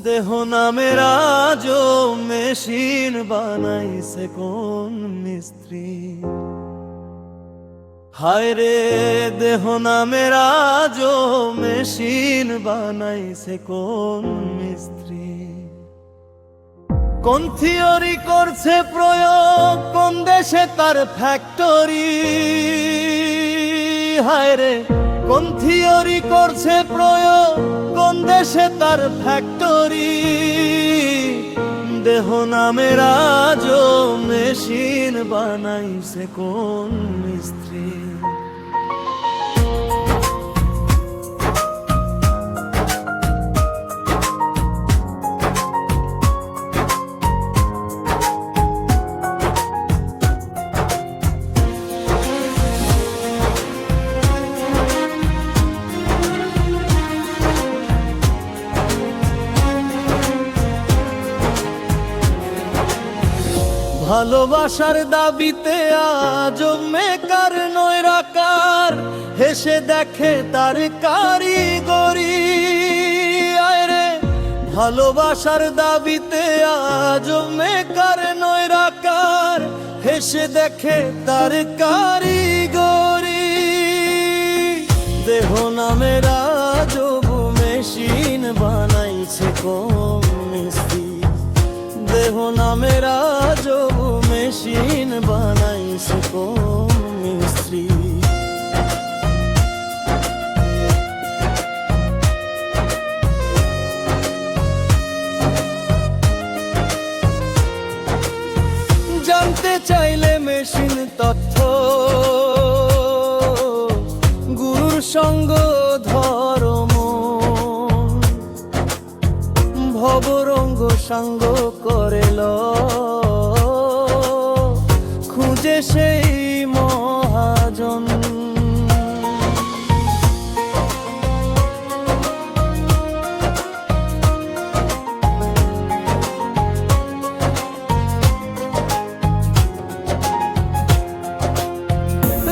দেহ নামের আজও মেশিন বানাইছে কোন মিস্ত্রি। হায় রে দেহ নামের আজও মেশিন বানাইছে কোন মিস্ত্রি। কোন থিওরি করছে প্রয়োগ, কোন দেশে তার ফ্যাক্টরি। হায় রে কোন থিওরি করছে প্রয়োগ, কোন দেশে তার ফ্যাক্টরি। দেহ নামের আজও মেশিন বানাইছে কোন মিস্ত্রি। ভালোবাসার দাবিতে আজব মেকার নৈরাকার, হেসে দেখে তার কারিগরি। আয় রে ভালোবাসার দাবিতে আজব মেকার নৈরাকার, হেসে দেখে তার কারিগরি। দেহ নামের আজব মেশিন বানাইছে কোন মিস্ত্রি। দেহ নামের আজব মেশিন বানাইছে কোন মিস্ত্রি। জানতে চাইলে মেশিন তথ্য, গুরুর সঙ্গ ধর্ম, ভবরঙ্গ সাঙ্গ করেল, খুঁজে সেই মহাজন।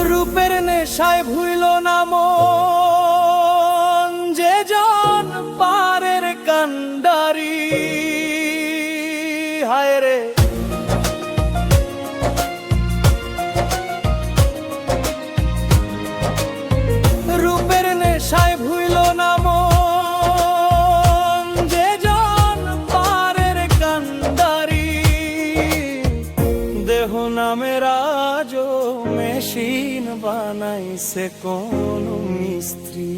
রূপের নেশায় ভুইল না মন, যে জন পারের কান্ডারি। হায় রে রূপের নেশায় ভুইল না মন, যে জন পারের কান্ডারি। দেহ নামের আজও মেশিন বানাইছে কোন মিস্ত্রি।